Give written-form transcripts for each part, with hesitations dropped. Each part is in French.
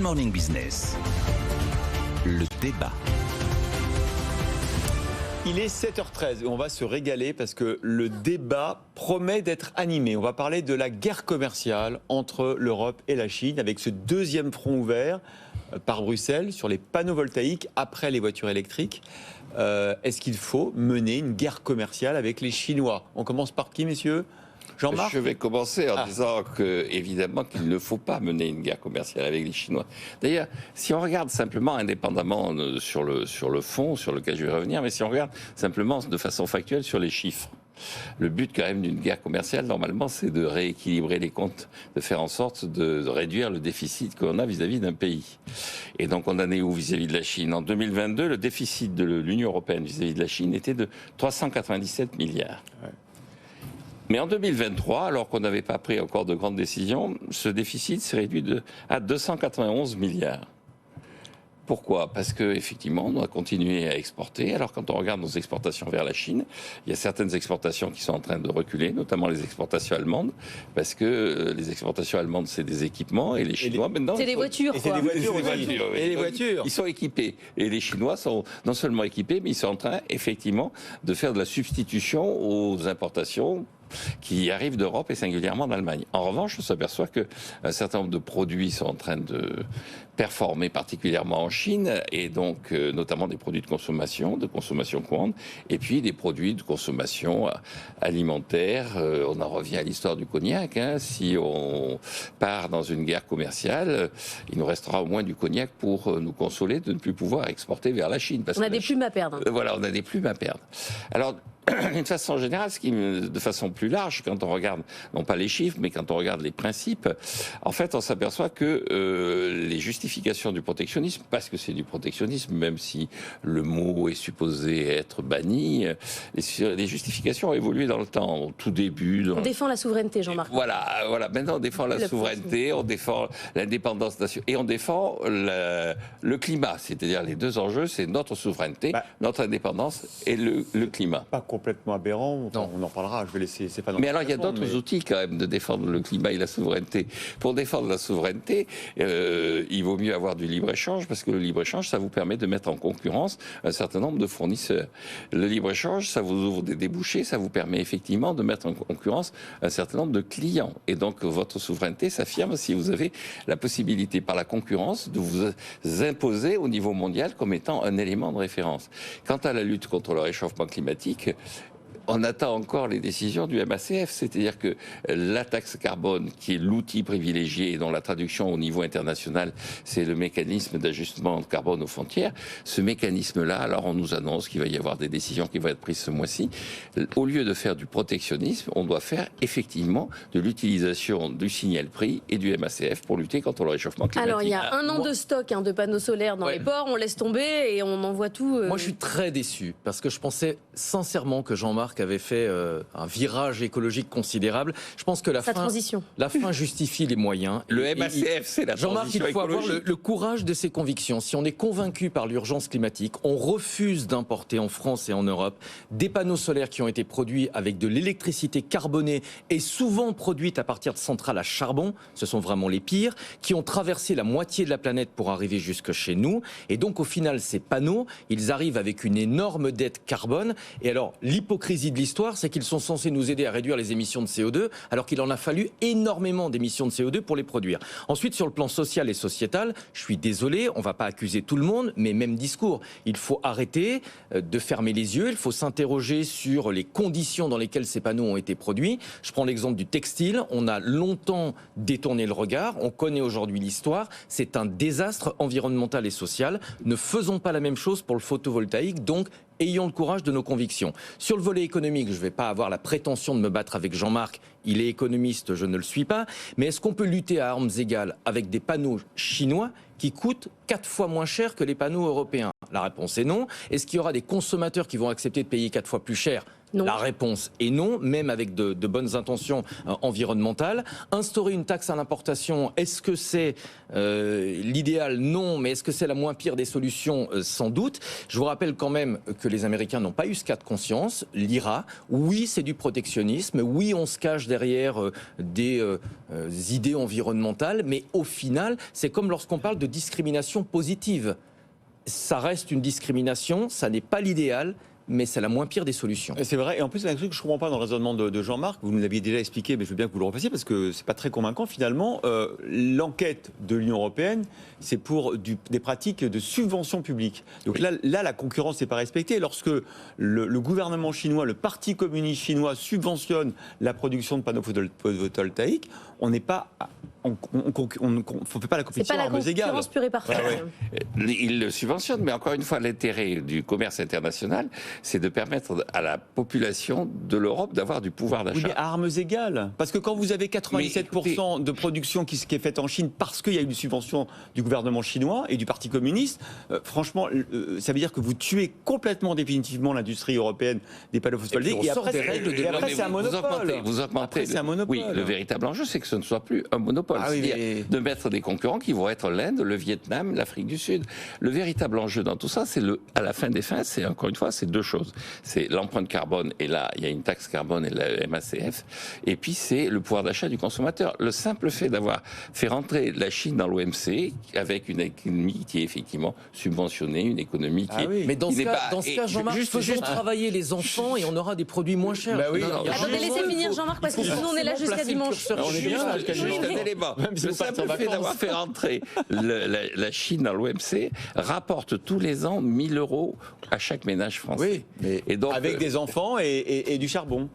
Morning Business, le débat. Il est 7h13 et on va se régaler parce que le débat promet d'être animé. On va parler de la guerre commerciale entre l'Europe et la Chine avec ce deuxième front ouvert par Bruxelles sur les panneaux voltaïques après les voitures électriques. Est-ce qu'il faut mener une guerre commerciale avec les Chinois? On commence par qui, messieurs? Jean-Marc? Je vais commencer en disant évidemment qu'il ne faut pas mener une guerre commerciale avec les Chinois. D'ailleurs, si on regarde simplement, indépendamment sur le fond, sur lequel je vais revenir, mais si on regarde simplement de façon factuelle sur les chiffres, le but quand même d'une guerre commerciale, normalement, c'est de rééquilibrer les comptes, de faire en sorte de réduire le déficit qu'on a vis-à-vis d'un pays. Et donc on en est où vis-à-vis de la Chine? En 2022, le déficit de l'Union européenne vis-à-vis de la Chine était de 397 milliards. Ouais. Mais en 2023, alors qu'on n'avait pas pris encore de grandes décisions, ce déficit s'est réduit à 291 milliards. Pourquoi? Parce qu'effectivement, on doit continuer à exporter. Alors, quand on regarde nos exportations vers la Chine, il y a certaines exportations qui sont en train de reculer, notamment les exportations allemandes, parce que les exportations allemandes, c'est des équipements, et les Chinois, maintenant... C'est des voitures, quoi. Et les voitures. Ils sont équipés. Et les Chinois sont non seulement équipés, mais ils sont en train, effectivement, de faire de la substitution aux importations qui arrivent d'Europe et singulièrement d'Allemagne. En revanche, on s'aperçoit qu'un certain nombre de produits sont en train de performer particulièrement en Chine, et donc notamment des produits de consommation courante, et puis des produits de consommation alimentaire. On en revient à l'histoire du cognac. Si on part dans une guerre commerciale, il nous restera au moins du cognac pour nous consoler de ne plus pouvoir exporter vers la Chine. Parce on a des plumes à perdre. Voilà, on a des plumes à perdre. Alors, d'une façon générale, de façon plus large, quand on regarde, non pas les chiffres, mais quand on regarde les principes, en fait, on s'aperçoit que les justifications du protectionnisme, parce que c'est du protectionnisme, même si le mot est supposé être banni, les justifications ont évolué dans le temps, au tout début. On défend la souveraineté, Jean-Marc. Voilà. Maintenant, on défend la souveraineté, on défend l'indépendance nationale, et on défend le climat. C'est-à-dire, les deux enjeux, c'est notre souveraineté, notre indépendance et le climat. Pas complètement aberrant, on en parlera, je vais laisser Stéphane. Mais alors il y a d'autres outils quand même de défendre le climat et la souveraineté. Pour défendre la souveraineté, il vaut mieux avoir du libre-échange, parce que le libre-échange, ça vous permet de mettre en concurrence un certain nombre de fournisseurs. Le libre-échange, ça vous ouvre des débouchés, ça vous permet effectivement de mettre en concurrence un certain nombre de clients. Et donc votre souveraineté s'affirme si vous avez la possibilité par la concurrence de vous imposer au niveau mondial comme étant un élément de référence. Quant à la lutte contre le réchauffement climatique, on attend encore les décisions du MACF, c'est-à-dire que la taxe carbone, qui est l'outil privilégié et dont la traduction au niveau international, c'est le mécanisme d'ajustement de carbone aux frontières, ce mécanisme-là, alors on nous annonce qu'il va y avoir des décisions qui vont être prises ce mois-ci. Au lieu de faire du protectionnisme, on doit faire effectivement de l'utilisation du signal prix et du MACF pour lutter contre le réchauffement climatique. Alors il y a un an de stock de panneaux solaires dans les ports, on laisse tomber et on envoie tout... Moi je suis très déçu, parce que je pensais sincèrement que Jean-Marc avait fait un virage écologique considérable. Je pense que la fin justifie les moyens. Le MACF, c'est la transition Jean-Marc, il faut écologique. avoir le courage de ses convictions. Si on est convaincu par l'urgence climatique, on refuse d'importer en France et en Europe des panneaux solaires qui ont été produits avec de l'électricité carbonée et souvent produite à partir de centrales à charbon. Ce sont vraiment les pires, qui ont traversé la moitié de la planète pour arriver jusque chez nous. Et donc, au final, ces panneaux, ils arrivent avec une énorme dette carbone. Et alors, l'hypocrisie de l'histoire, c'est qu'ils sont censés nous aider à réduire les émissions de CO2, alors qu'il en a fallu énormément d'émissions de CO2 pour les produire. Ensuite, sur le plan social et sociétal, je suis désolé, on ne va pas accuser tout le monde, mais même discours. Il faut arrêter de fermer les yeux, il faut s'interroger sur les conditions dans lesquelles ces panneaux ont été produits. Je prends l'exemple du textile, on a longtemps détourné le regard, on connaît aujourd'hui l'histoire, c'est un désastre environnemental et social. Ne faisons pas la même chose pour le photovoltaïque, donc ayons le courage de nos convictions. Sur le volet économique, je ne vais pas avoir la prétention de me battre avec Jean-Marc, il est économiste, je ne le suis pas, mais est-ce qu'on peut lutter à armes égales avec des panneaux chinois qui coûtent 4 fois moins cher que les panneaux européens? La réponse est non. Est-ce qu'il y aura des consommateurs qui vont accepter de payer 4 fois plus cher? Non. La réponse est non, même avec de bonnes intentions environnementales. Instaurer une taxe à l'importation, est-ce que c'est l'idéal? Non, mais est-ce que c'est la moins pire des solutions? Sans doute. Je vous rappelle quand même que les Américains n'ont pas eu ce cas de conscience. L'IRA, oui, c'est du protectionnisme, oui, on se cache derrière des idées environnementales, mais au final, c'est comme lorsqu'on parle de discrimination positive. Ça reste une discrimination, ça n'est pas l'idéal, mais c'est la moins pire des solutions. C'est vrai, et en plus, il y a un truc que je ne comprends pas dans le raisonnement de Jean-Marc, vous nous l'aviez déjà expliqué, mais je veux bien que vous le repassiez, parce que ce n'est pas très convaincant finalement. L'enquête de l'Union européenne, c'est pour des pratiques de subvention publique. Donc là, la concurrence n'est pas respectée. Lorsque le gouvernement chinois, le Parti communiste chinois subventionne la production de panneaux photovoltaïques, on n'est pas... On ne fait pas la compétition à armes égales. C'est pas la concurrence pure et parfaite. Il le subventionne, mais encore une fois, l'intérêt du commerce international, c'est de permettre à la population de l'Europe d'avoir du pouvoir d'achat. Oui, mais à armes égales. Parce que quand vous avez 97% de production qui est faite en Chine parce qu'il y a eu une subvention du gouvernement chinois et du Parti communiste, franchement, ça veut dire que vous tuez complètement définitivement l'industrie européenne des panneaux photovoltaïques. Et après, c'est un monopole. Vous augmentez. C'est un monopole. Oui, le véritable enjeu, c'est que ce ne soit plus un monopole. Ah oui, c'est-à-dire de mettre des concurrents qui vont être l'Inde, le Vietnam, l'Afrique du Sud. Le véritable enjeu dans tout ça, c'est à la fin des fins, c'est encore une fois, c'est deux choses. C'est l'empreinte carbone, et là, il y a une taxe carbone et la MACF, et puis c'est le pouvoir d'achat du consommateur. Le simple fait d'avoir fait rentrer la Chine dans l'OMC, avec une économie qui est effectivement subventionnée, une économie qui est... Mais dans ce cas, Jean-Marc, faisons travailler les enfants et on aura des produits moins chers. Bah oui. Attendez, laissez finir Jean-Marc, parce que sinon on est là jusqu'à dimanche. On est bien jusqu'à Juste un élément. Le simple fait d'avoir fait rentrer la Chine dans l'OMC rapporte tous les ans 1 000 € à chaque ménage français. Oui, mais donc, avec des enfants et du charbon.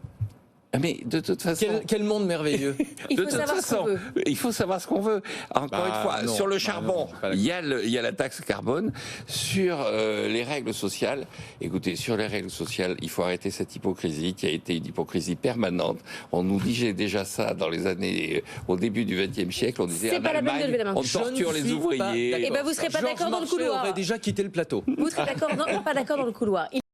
Mais de toute façon... Quel monde merveilleux. Il faut savoir ce qu'on veut. Il faut savoir ce qu'on veut. Encore une fois, sur le charbon, il y a la taxe carbone. Sur les règles sociales, écoutez, sur les règles sociales, il faut arrêter cette hypocrisie qui a été une hypocrisie permanente. On nous disait déjà ça dans les années, au début du XXe siècle. On disait en Allemagne, on torture les ouvriers. Et ben vous serez pas d'accord dans le couloir. Georges Marchais aurait déjà quitté le plateau. Vous serez pas d'accord dans le couloir.